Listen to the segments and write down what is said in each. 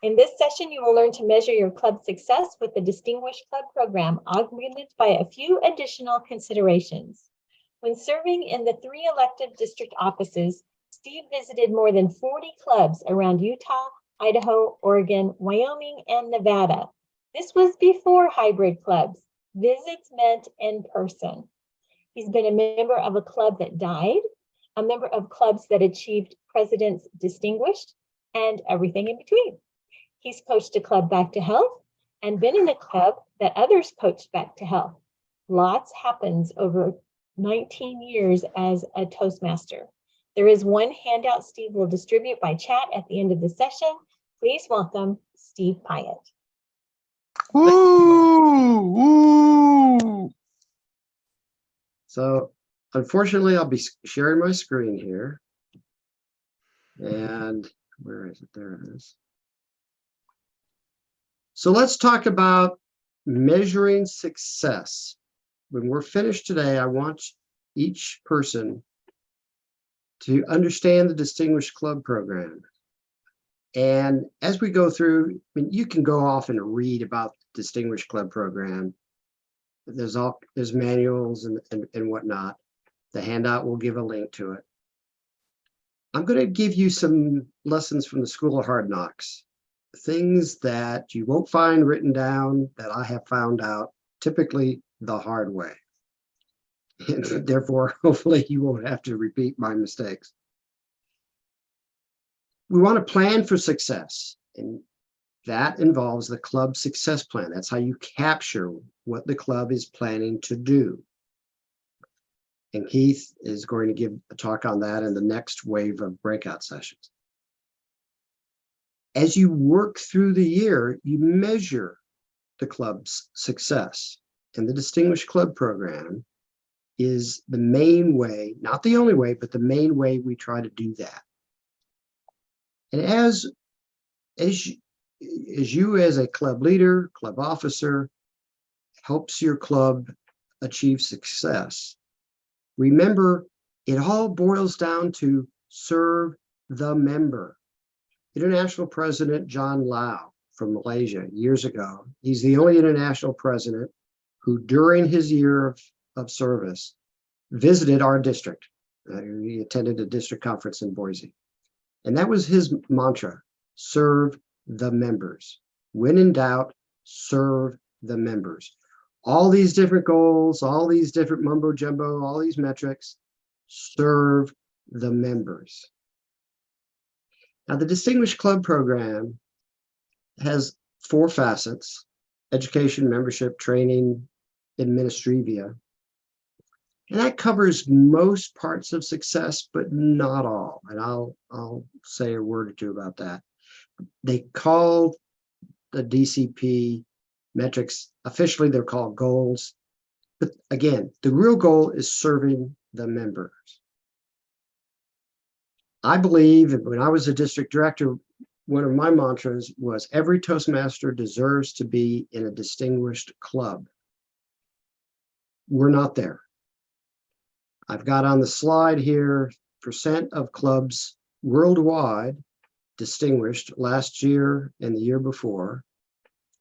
In this session, you will learn to measure your club success with the Distinguished Club Program, augmented by a few additional considerations. When serving in the 3 elective district offices, Steve visited more than 40 clubs around Utah, Idaho, Oregon, Wyoming, and Nevada. This was before hybrid clubs. Visits meant in person. He's been a member of a club that died, a member of clubs that achieved President's Distinguished, and everything in between. He's coached a club back to health and been in a club that others coached back to health. Lots happens over 19 years as a Toastmaster. There is one handout Steve will distribute by chat at the end of the session. Please welcome Steve Piet. Woo! Woo! So unfortunately, I'll be sharing my screen here. And where is it? There it is. So let's talk about measuring success. When we're finished today, I want each person to understand the Distinguished Club Program. And as we go through, I mean, you can go off and read about the Distinguished Club Program. There's manuals and whatnot. The handout will give a link to it. I'm going to give you some lessons from the School of Hard Knocks, things that you won't find written down that I have found out typically the hard way. And therefore, hopefully you won't have to repeat my mistakes. We want to plan for success, and that involves the club success plan. That's how you capture what the club is planning to do. And Keith is going to give a talk on that in the next wave of breakout sessions. As you work through the year, you measure the club's success. And the Distinguished Club Program is the main way, not the only way, but the main way we try to do that. And as you as a club leader, club officer, helps your club achieve success, remember, it all boils down to serve the member. International President John Lau from Malaysia years ago, he's the only international president who during his year of service visited our district. He attended a district conference in Boise. And that was his mantra, serve the members. When in doubt, serve the members. All these different goals, all these different mumbo jumbo, all these metrics, serve the members. Now, the Distinguished Club Program has 4 facets: education, membership, training, administrivia. And that covers most parts of success, but not all. And I'll say a word or two about that. They call the DCP metrics, officially they're called goals. But again, the real goal is serving the members. I believe when I was a district director, one of my mantras was every Toastmaster deserves to be in a distinguished club. We're not there. I've got on the slide here percent of clubs worldwide distinguished last year and the year before,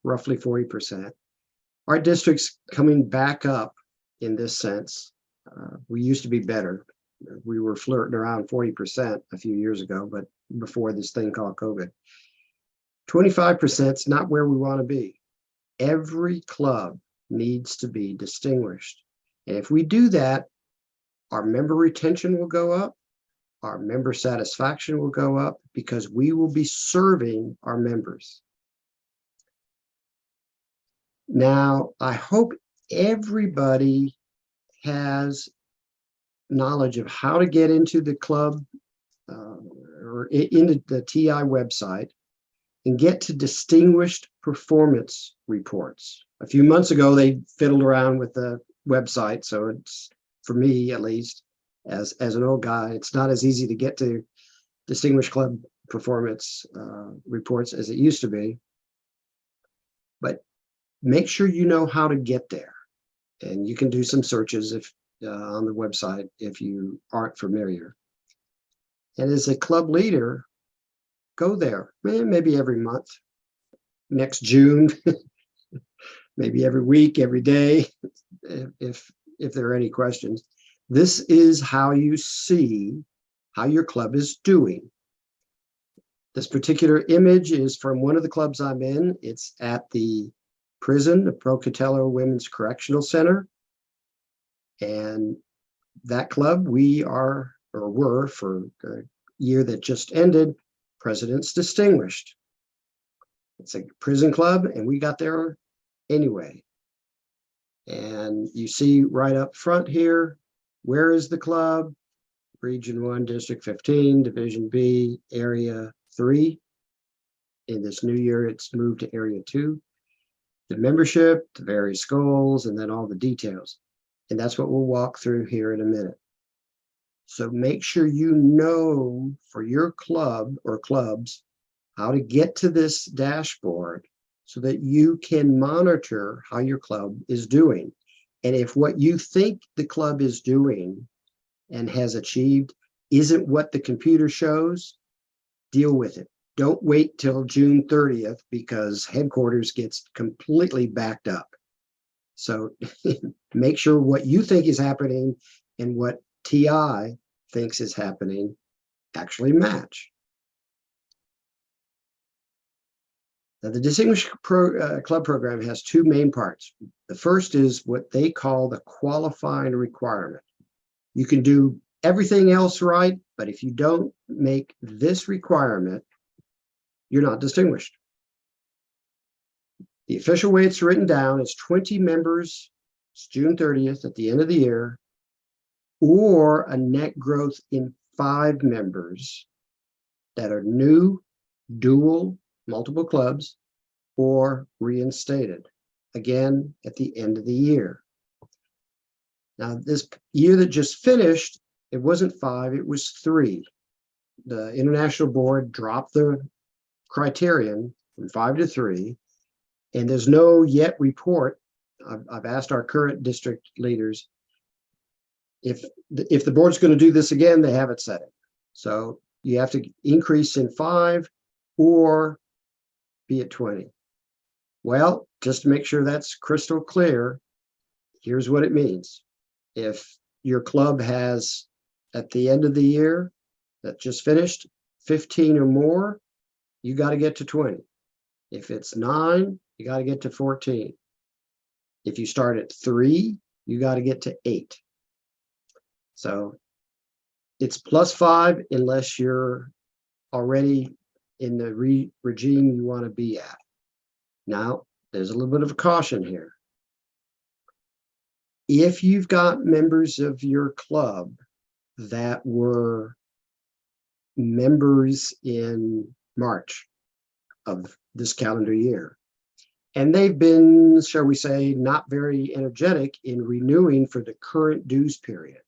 roughly 40%. Our district's coming back up in this sense. We used to be better. We were flirting around 40% a few years ago, but before this thing called COVID. 25% is not where we want to be. Every club needs to be distinguished. And if we do that, our member retention will go up, our member satisfaction will go up, because we will be serving our members. Now, I hope everybody has knowledge of how to get into the club or into the TI website and get to distinguished performance reports. A few months ago, they fiddled around with the website, so it's, for me at least, as an old guy, it's not as easy to get to Distinguished Club performance reports as it used to be. But make sure you know how to get there. And you can do some searches if on the website if you aren't familiar. And as a club leader, go there maybe every month, next June, maybe every week, every day, if there are any questions. This is how you see how your club is doing. This particular image is from one of the clubs I'm in. It's at the prison, the Pocatello Women's Correctional Center. And that club, we are, or were, for the year that just ended, President's Distinguished. It's a prison club, and we got there anyway. And you see right up front here, where is the club? Region 1, District 15, Division B, Area 3. In this new year, it's moved to Area 2. The membership, the various goals, and then all the details. And that's what we'll walk through here in a minute. So make sure you know for your club or clubs how to get to this dashboard so that you can monitor how your club is doing. And if what you think the club is doing and has achieved isn't what the computer shows, deal with it. Don't wait till June 30th because headquarters gets completely backed up. So make sure what you think is happening and what TI thinks is happening actually match. Now, the Distinguished Club program has two main parts. The first is what they call the qualifying requirement. You can do everything else right, but if you don't make this requirement, you're not distinguished. The official way it's written down is 20 members, it's June 30th at the end of the year, or a net growth in 5 members that are new, dual, multiple clubs, or reinstated, again, at the end of the year. Now, this year that just finished, it wasn't 5, it was 3. The International Board dropped the criterion from 5 to 3, and there's no yet report. I've asked our current district leaders if the board's going to do this again, they haven't said it. So you have to increase in 5 or be at 20. Well, just to make sure that's crystal clear, here's what it means. If your club has, at the end of the year that just finished, 15 or more, you got to get to 20. If it's 9, you got to get to 14. If you start at 3, you got to get to 8. So it's +5 unless you're already in the regime you want to be at. Now, there's a little bit of a caution here. If you've got members of your club that were members in March of this calendar year, and they've been, shall we say, not very energetic in renewing for the current dues period.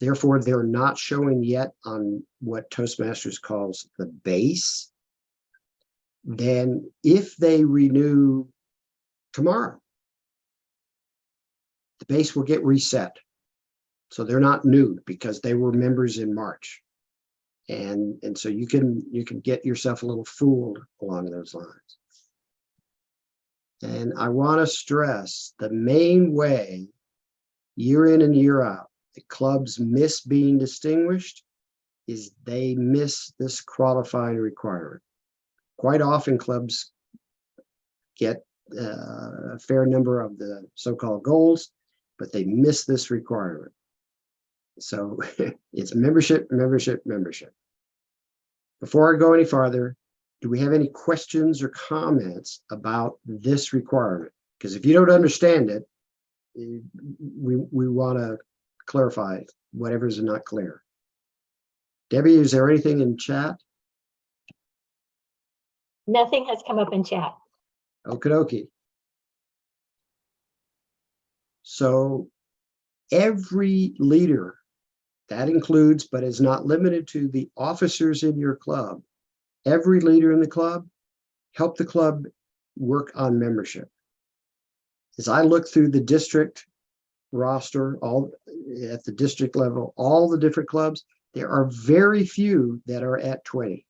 Therefore, they're not showing yet on what Toastmasters calls the base. Then if they renew tomorrow, the base will get reset. So they're not new because they were members in March. And so you can get yourself a little fooled along those lines. And I want to stress the main way, year in and year out, the clubs miss being distinguished is they miss this qualifying requirement. Quite often clubs get a fair number of the so-called goals, but they miss this requirement. So it's membership, membership, membership. Before I go any farther, do we have any questions or comments about this requirement? Because if you don't understand it, we want to clarify whatever's not clear. Debbie, is there anything in chat? Nothing has come up in chat. Okie dokie. So every leader, that includes, but is not limited to, the officers in your club, every leader in the club, help the club work on membership. As I look through the district roster, all at the district level, all the different clubs, there are very few that are at 20.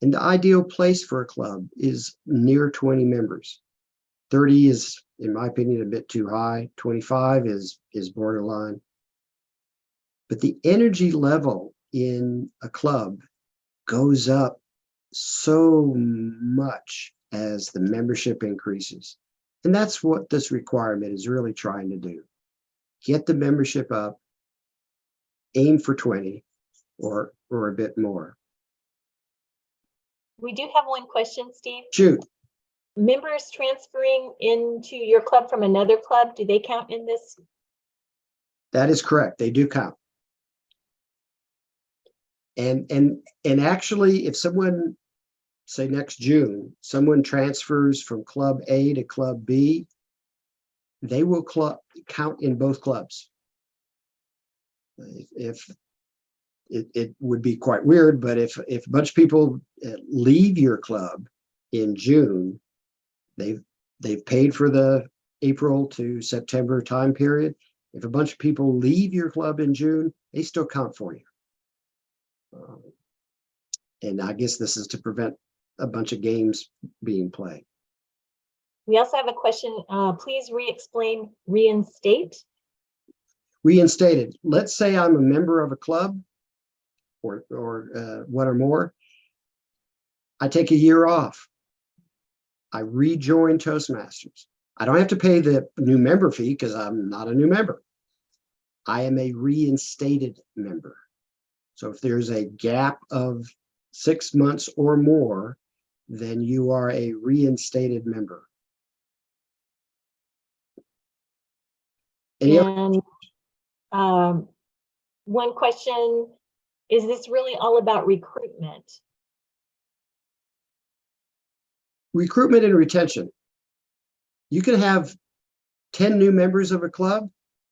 And the ideal place for a club is near 20 members. 30 is, in my opinion, a bit too high. 25 is borderline. But the energy level in a club goes up so much as the membership increases. And that's what this requirement is really trying to do. Get the membership up, aim for 20 or a bit more. We do have one question, Steve. Shoot. Members transferring into your club from another club, do they count in this? That is correct. They do count. And actually, if someone, say next June, someone transfers from club A to club B, they will count in both clubs. If it would be quite weird, but if a bunch of people leave your club in June, they've paid for the April to September time period. If a bunch of people leave your club in June, they still count for you. And I guess this is to prevent a bunch of games being played. We also have a question. Please re-explain reinstate. Reinstated. Let's say I'm a member of a club or one or more. I take a year off. I rejoin Toastmasters. I don't have to pay the new member fee because I'm not a new member. I am a reinstated member. So if there's a gap of 6 months or more, then you are a reinstated member. And one question, is this really all about recruitment? Recruitment and retention. You can have 10 new members of a club,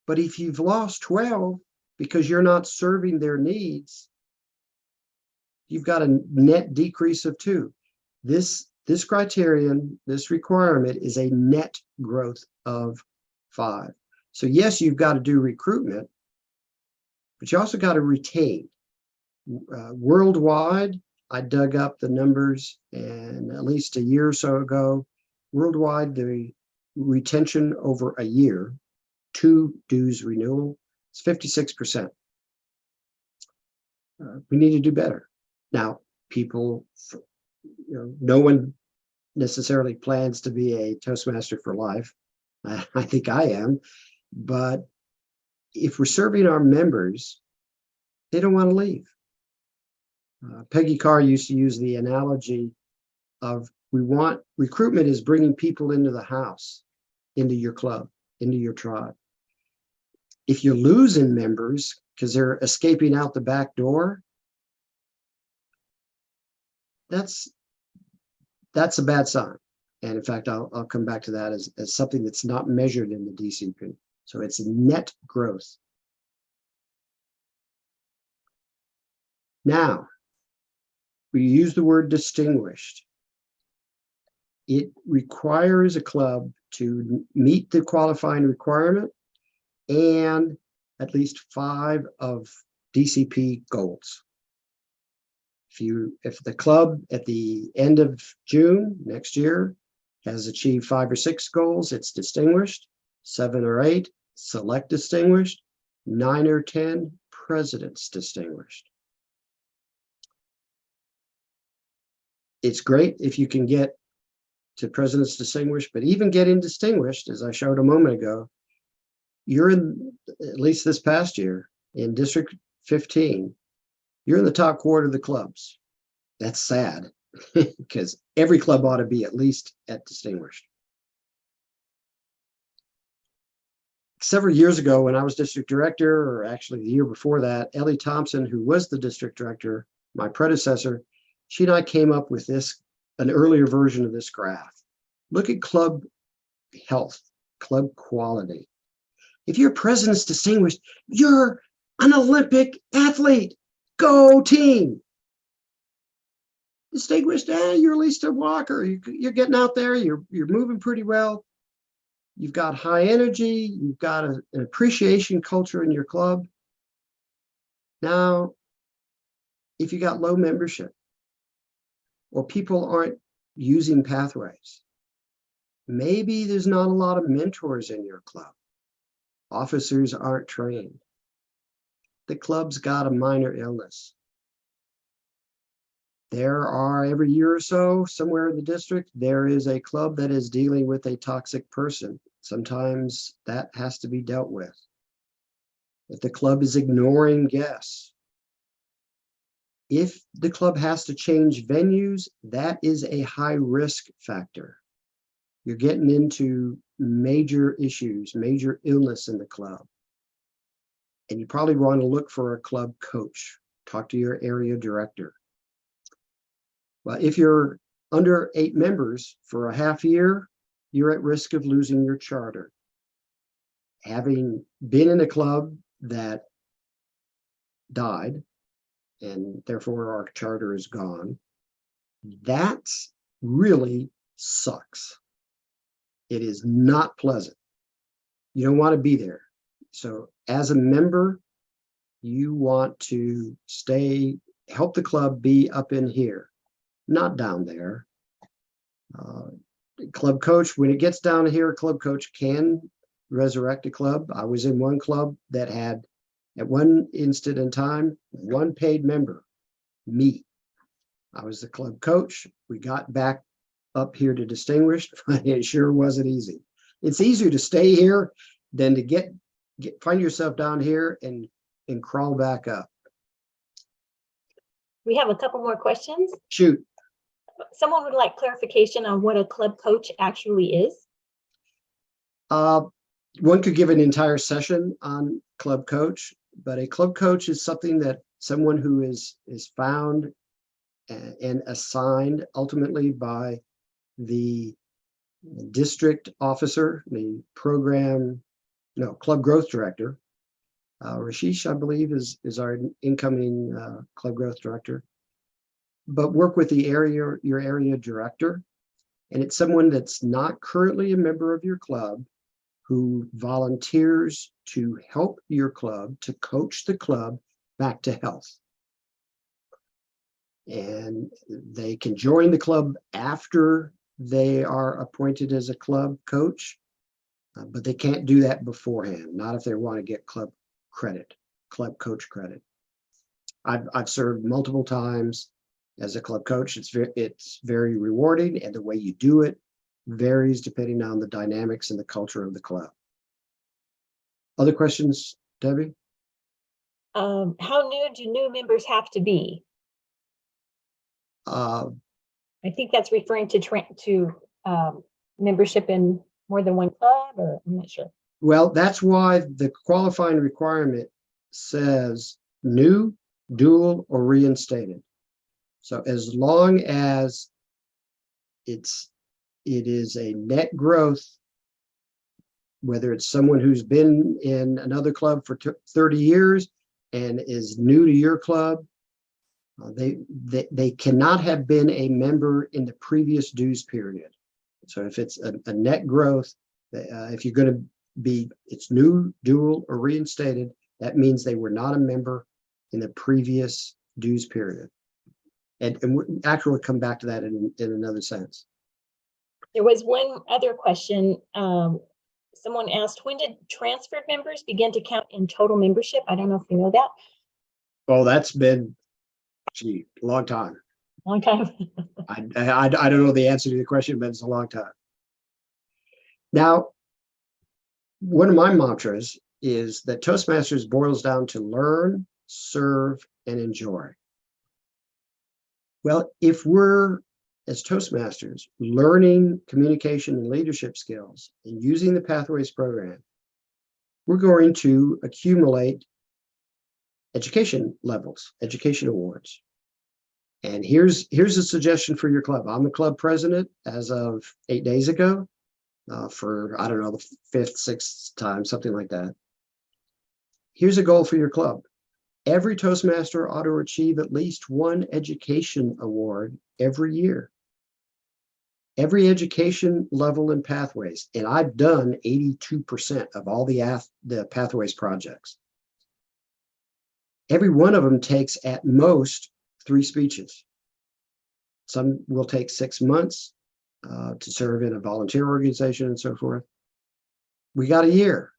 but if you've lost 12 because you're not serving their needs, you've got a net decrease of 2. This criterion, this requirement is a net growth of 5. So yes, you've got to do recruitment, but you also got to retain. Worldwide, I dug up the numbers, and at least a year or so ago, worldwide, the retention over a year, 2 dues renewal, is 56%. We need to do better. Now, people, no one necessarily plans to be a Toastmaster for life. I think I am, but if we're serving our members, they don't want to leave. Peggy Carr used to use the analogy of recruitment is bringing people into the house, into your club, into your tribe. If you're losing members because they're escaping out the back door, that's a bad sign. And in fact, I'll come back to that as something that's not measured in the DCP. So it's net growth. Now, we use the word distinguished. It requires a club to meet the qualifying requirement and at least 5 of DCP goals. If the club at the end of June next year has achieved 5 or 6 goals, it's distinguished. 7 or 8, select distinguished. 9 or 10, president's distinguished. It's great if you can get to president's distinguished, but even getting distinguished, as I showed a moment ago, you're in, at least this past year, in District 15, you're in the top quarter of the clubs. That's sad because every club ought to be at least at distinguished. Several years ago, when I was district director, or actually the year before that, Ellie Thompson, who was the district director, my predecessor, she and I came up with an earlier version of this graph. Look at club health, club quality. If your president's distinguished, you're an Olympic athlete. Go team. Distinguished, you're at least a walker. You're getting out there. You're moving pretty well. You've got high energy. You've got an appreciation culture in your club. Now, if you got low membership, or people aren't using pathways. Maybe there's not a lot of mentors in your club. Officers aren't trained. The club's got a minor illness. There are, every year or so, somewhere in the district, there is a club that is dealing with a toxic person. Sometimes that has to be dealt with. If the club is ignoring guests, if the club has to change venues, that is a high risk factor. You're getting into major issues, major illness in the club. And you probably want to look for a club coach. Talk to your area director. Well, if you're under 8 members for a half year, you're at risk of losing your charter. Having been in a club that died, and therefore our charter is gone, that really sucks. It is not pleasant. You don't want to be there. So as a member, you want to help the club be up in here, not down there. Club coach, when it gets down here, a club coach can resurrect a club. I was in one club that had, at one instant in time, one paid member, me. I was the club coach. We got back up here to distinguished. It sure wasn't easy. It's easier to stay here than to find yourself down here and crawl back up. We have a couple more questions. Shoot. Someone would like clarification on what a club coach actually is. One could give an entire session on club coach, but a club coach is something that someone who is found and assigned ultimately by the district officer, the club growth director. Rashish, I believe, is our incoming club growth director. But work with your area director, and it's someone that's not currently a member of your club who volunteers to help your club, to coach the club back to health. And they can join the club after they are appointed as a club coach, but they can't do that beforehand, not if they want to get club coach credit. I've served multiple times as a club coach. It's very rewarding, and the way you do it varies depending on the dynamics and the culture of the club. Other questions, Debbie? How new do new members have to be? I think that's referring to membership in more than one club, or I'm not sure. Well, that's why the qualifying requirement says new, dual, or reinstated. So as long as it is a net growth, whether it's someone who's been in another club for 30 years and is new to your club, they cannot have been a member in the previous dues period. So if it's a net growth, if you're going to it's new, dual, or reinstated, that means they were not a member in the previous dues period. And we'll actually come back to that in another sense. There was one other question. Someone asked, when did transferred members begin to count in total membership? I don't know if you know that. Oh, that's been, a long time. Long time. I don't know the answer to the question, but it's a long time. Now, one of my mantras is that Toastmasters boils down to learn, serve, and enjoy. Well, if we're, as Toastmasters, learning communication and leadership skills and using the Pathways program, we're going to accumulate education levels, education awards. And here's a suggestion for your club. I'm the club president as of 8 days ago for, I don't know, the 5th, 6th time, something like that. Here's a goal for your club. Every Toastmaster ought to achieve at least one education award every year. Every education level in Pathways, and I've done 82% of all the Pathways projects. Every one of them takes at most 3 speeches. Some will take 6 months to serve in a volunteer organization and so forth. We got a year.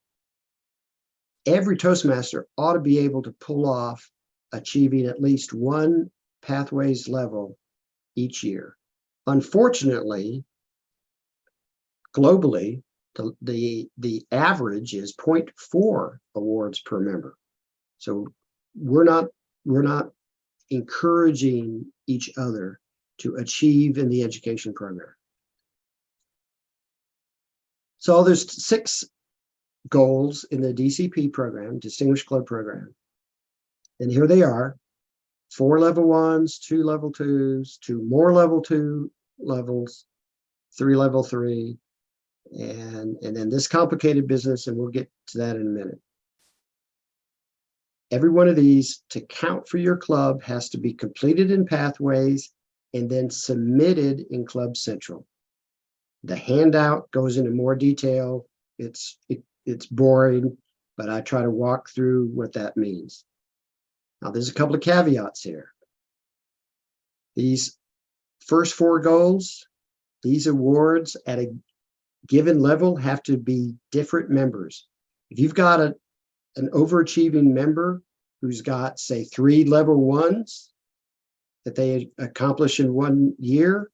Every Toastmaster ought to be able to pull off achieving at least one Pathways level each year. Unfortunately, globally, the average is 0.4 awards per member. So we're not encouraging each other to achieve in the education program. So there's 6 goals in the DCP program, Distinguished Club Program. And here they are: 4 level 1s, 2 level 2s, 2 more level 2 levels, 3 level 3, and then this complicated business, and we'll get to that in a minute. Every one of these, to count for your club, has to be completed in Pathways and then submitted in Club Central. The handout goes into more detail. It's boring, but I try to walk through what that means. Now, there's a couple of caveats here. These first 4 goals, these awards at a given level have to be different members. If you've got an overachieving member who's got, say, 3 level 1s that they accomplish in 1 year,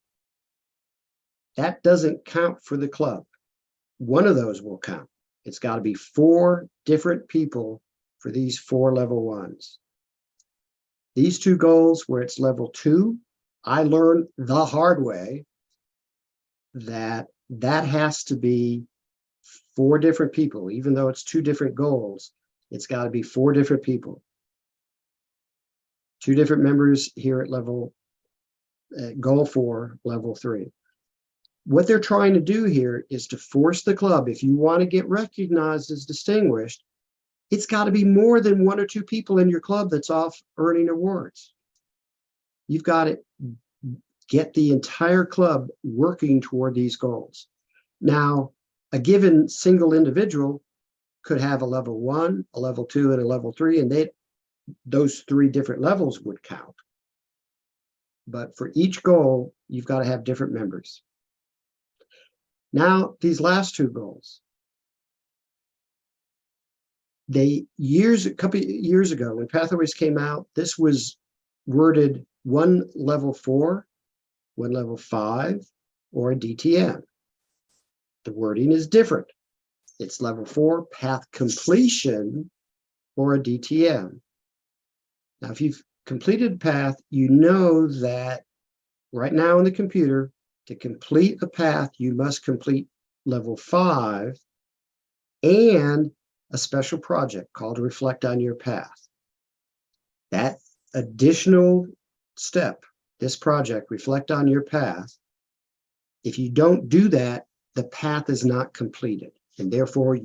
that doesn't count for the club. One of those will count. It's got to be 4 different people for these 4 level 1s. These 2 goals where it's level 2, I learned the hard way that has to be 4 different people. Even though it's 2 different goals, it's got to be 4 different people. 2 different members here at goal 4, level 3. What they're trying to do here is to force the club, if you want to get recognized as distinguished, it's got to be more than 1 or 2 people in your club that's off earning awards. You've got to get the entire club working toward these goals. Now, a given single individual could have a level 1, a level 2, and a level 3, and those 3 different levels would count. But for each goal, you've got to have different members. Now, these last 2 goals, a couple of years ago, when Pathways came out, this was worded 1 level 4, 1 level 5, or a DTM. The wording is different. It's level 4, path completion, or a DTM. Now, if you've completed path, you know that right now in the computer, to complete a path, you must complete level 5 and a special project called Reflect on Your Path. That additional step, this project, Reflect on Your Path, if you don't do that, the path is not completed, and therefore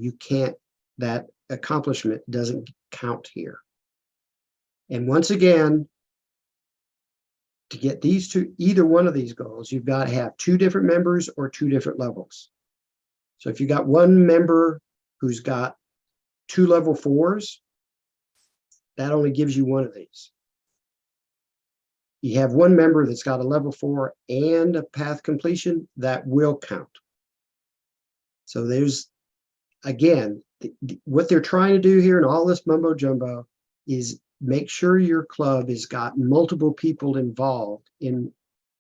that accomplishment doesn't count here. And once again, to get these 2, either one of these goals, you've got to have 2 different members or 2 different levels. So if you got 1 member who's got 2 level 4s, that only gives you 1 of these. You have 1 member that's got a level 4 and a path completion, that will count. So there's, again, what they're trying to do here in all this mumbo jumbo is make sure your club has got multiple people involved in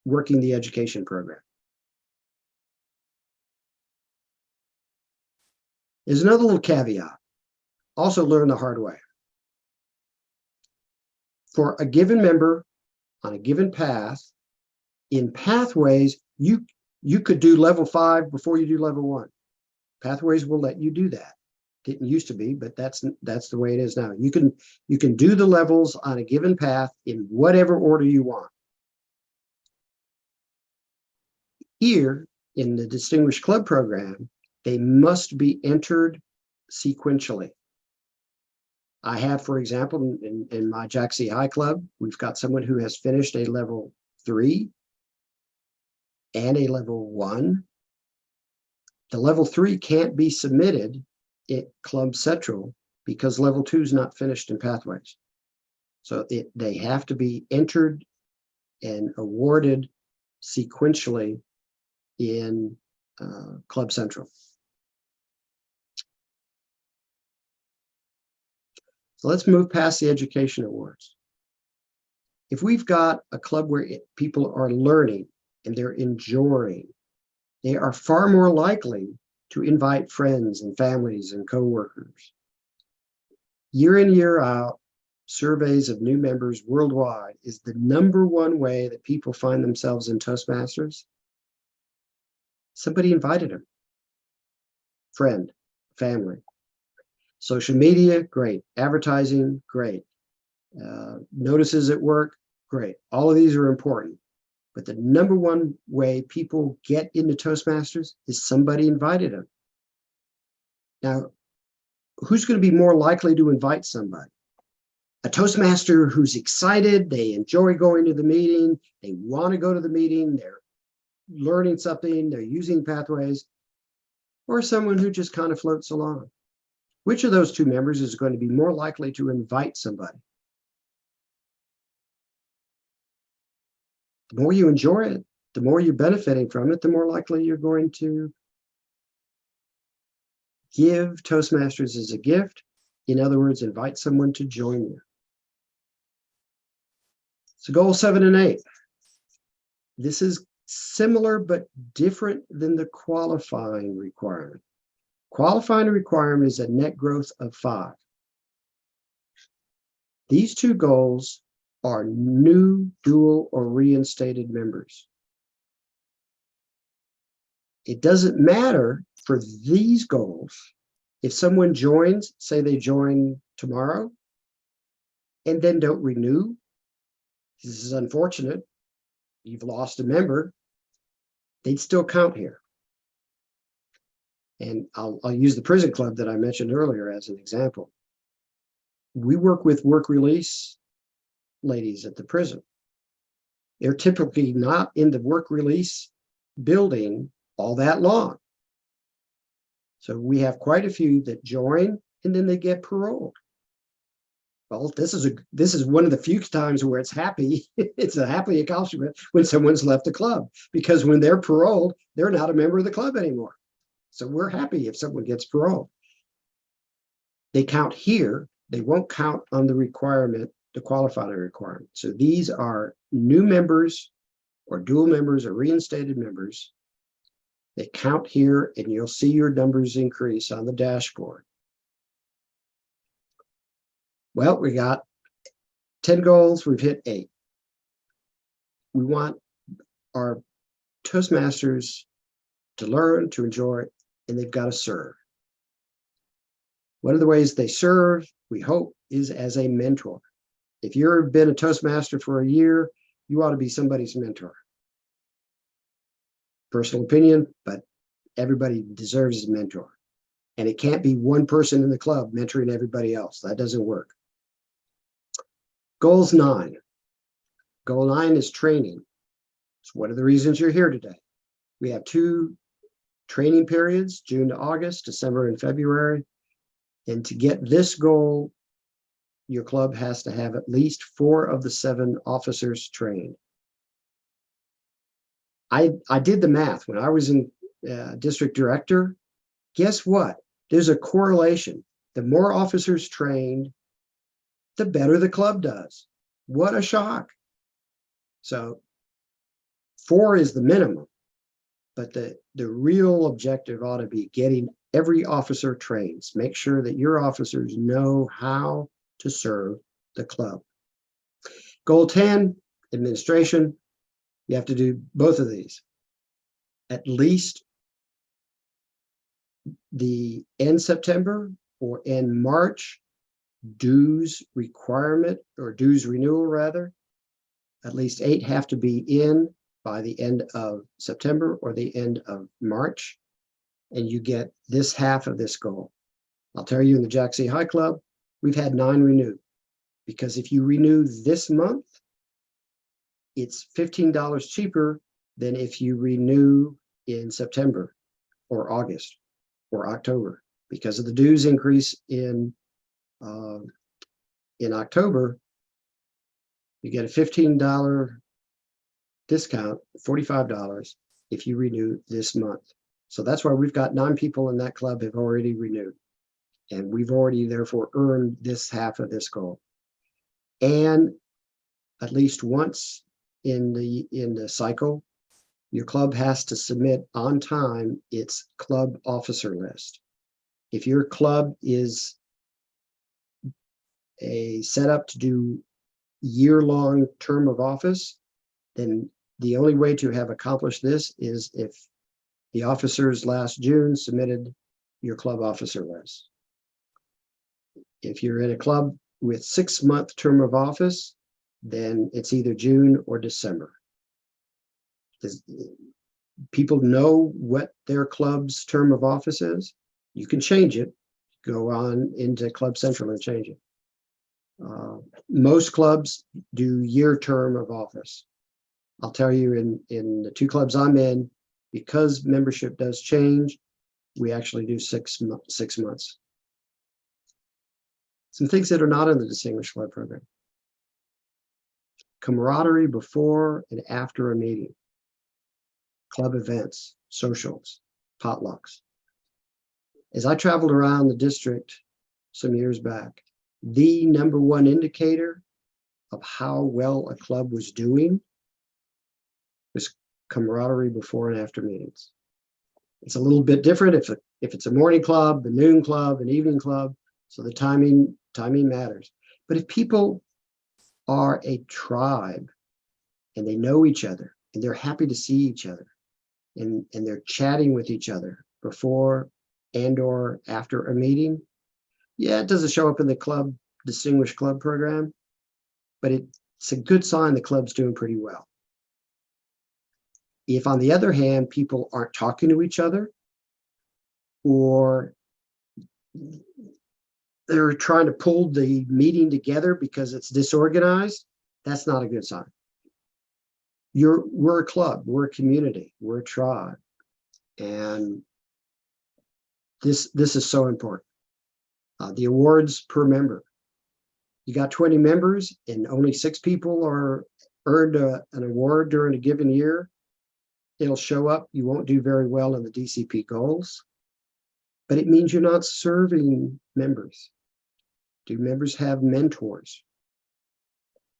working the education program. There's another little caveat. Also learn the hard way. For a given member on a given path, in Pathways, you could do level 5 before you do level 1. Pathways will let you do that. Didn't used to be, but that's the way it is now. You can do the levels on a given path in whatever order you want. Here in the Distinguished Club Program, they must be entered sequentially. I have, for example, in my Jackson High Club, we've got someone who has finished a level 3 and a level 1. The level 3 can't be submitted at Club Central because level 2 is not finished in Pathways. So they have to be entered and awarded sequentially in Club Central. So let's move past the education awards. If we've got a club where people are learning and they're enjoying, they are far more likely to invite friends and families and coworkers. Year in, year out, surveys of new members worldwide is the #1 way that people find themselves in Toastmasters. Somebody invited them. Friend, family. Social media, great. Advertising, great. Notices at work, great. All of these are important. But the #1 way people get into Toastmasters is somebody invited them. Now, who's going to be more likely to invite somebody? A Toastmaster who's excited, they enjoy going to the meeting, they want to go to the meeting, they're learning something, they're using pathways, or someone who just kind of floats along. Which of those two members is going to be more likely to invite somebody? The more you enjoy it, the more you're benefiting from it, the more likely you're going to give Toastmasters as a gift. In other words, invite someone to join you. So goal 7 and 8. This is similar but different than the qualifying requirement. Qualifying requirement is a net growth of 5. These two goals are new, dual, or reinstated members. It doesn't matter for these goals if someone joins, say they join tomorrow, and then don't renew. This is unfortunate. You've lost a member. They'd still count here. And I'll use the prison club that I mentioned earlier as an example. We work with work release ladies at the prison. They're typically not in the work release building all that long. So we have quite a few that join and then they get paroled. Well, this is one of the few times where it's happy. It's a happy accomplishment when someone's left the club, because when they're paroled, they're not a member of the club anymore. So we're happy if someone gets paroled. They count here. They won't count on the requirement, the qualifying requirement. So these are new members or dual members or reinstated members. They count here, and you'll see your numbers increase on the dashboard. Well, we got 10 goals. We've hit 8. We want our Toastmasters to learn, to enjoy, and they've got to serve. One of the ways they serve, we hope, is as a mentor. If you've been a Toastmaster for a year, you ought to be somebody's mentor. Personal opinion, but everybody deserves a mentor. And it can't be one person in the club mentoring everybody else. That doesn't work. Goals 9. Goal 9 is training. It's one of the reasons you're here today. We have 2 training periods, June to August, December and February. And to get this goal, your club has to have at least 4 of the 7 officers trained. I did the math when I was in district director. Guess what? There's a correlation. The more officers trained, the better the club does. What a shock. So 4 is the minimum, but the real objective ought to be getting every officer trained. Make sure that your officers know how to serve the club. Goal 10, administration. You have to do both of these. At least the end September or end March dues requirement, or dues renewal rather. At least 8 have to be in by the end of September or the end of March, and you get this half of this goal. I'll tell you, in the Jack-C High Club, we've had 9 renewed, because if you renew this month, it's $15 cheaper than if you renew in September or August or October. Because of the dues increase in October, you get a $15 discount, $45 if you renew this month. So that's why we've got 9 people in that club have already renewed. And we've already therefore earned this half of this goal. And at least once in the cycle, your club has to submit on time its club officer list. If your club is a setup to do year-long term of office, then the only way to have accomplished this is if the officers last June submitted your club officer list. If you're in a club with 6-month term of office, then it's either June or December. People know what their club's term of office is. You can change it. Go on into Club Central and change it. Most clubs do year term of office. I'll tell you, in the 2 clubs I'm in, because membership does change, we actually do 6 months. Some things that are not in the Distinguished Club program. Camaraderie before and after a meeting. Club events, socials, potlucks. As I traveled around the district some years back, the #1 indicator of how well a club was doing was camaraderie before and after meetings. It's a little bit different if it's a morning club, a noon club, an evening club, so the timing matters. But if people are a tribe and they know each other and they're happy to see each other and they're chatting with each other before and or after a meeting, yeah, it doesn't show up in the Distinguished Club program, but it's a good sign the club's doing pretty well. If, on the other hand, people aren't talking to each other, or they're trying to pull the meeting together because it's disorganized, that's not a good sign. We're a club, we're a community, we're a tribe, and this is so important. The awards per member. You got 20 members and only 6 people are earned an award during a given year. It'll show up. You won't do very well in the DCP goals, but it means you're not serving members. Do members have mentors?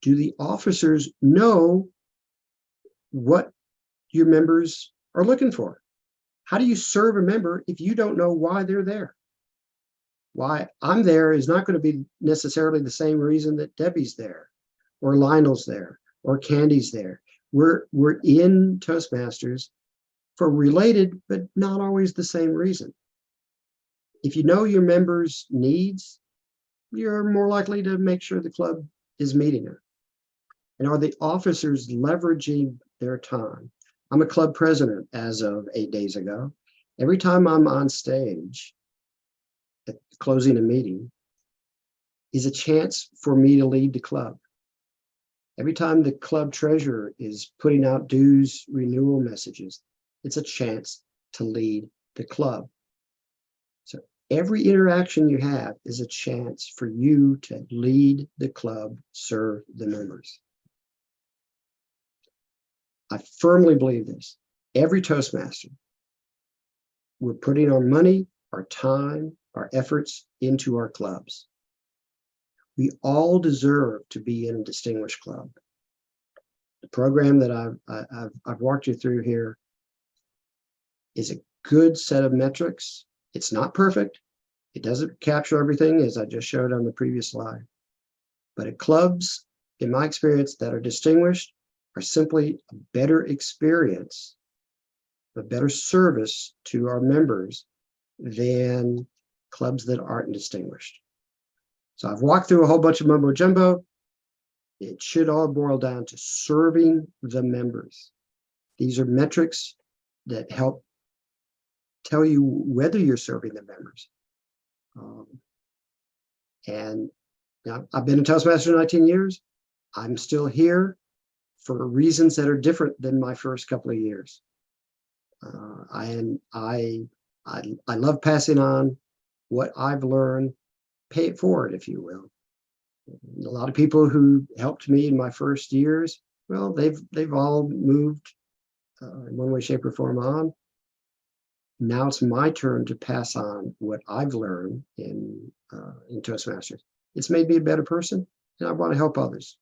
Do the officers know what your members are looking for? How do you serve a member if you don't know why they're there? Why I'm there is not going to be necessarily the same reason that Debbie's there, or Lionel's there, or Candy's there. We're in Toastmasters for related, but not always the same reason. If you know your members' needs, you're more likely to make sure the club is meeting them. And are the officers leveraging their time? I'm a club president as of 8 days ago. Every time I'm on stage at closing a meeting is a chance for me to lead the club. Every time the club treasurer is putting out dues renewal messages, it's a chance to lead the club. So every interaction you have is a chance for you to lead the club, serve the members. I firmly believe this. Every Toastmaster, we're putting our money, our time, our efforts into our clubs. We all deserve to be in a distinguished club. The program that I've walked you through here is a good set of metrics. It's not perfect. It doesn't capture everything, as I just showed on the previous slide. But at clubs, in my experience, that are distinguished are simply a better experience, a better service to our members than clubs that aren't distinguished. So I've walked through a whole bunch of mumbo jumbo. It should all boil down to serving the members. These are metrics that help tell you whether you're serving the members. And now I've been a Toastmaster 19 years. I'm still here for reasons that are different than my first couple of years. I love passing on what I've learned, pay it forward, if you will. A lot of people who helped me in my first years Well, they've all moved in one way, shape, or form on. Now it's my turn to pass on what I've learned in Toastmasters. It's made me a better person, and I want to help others.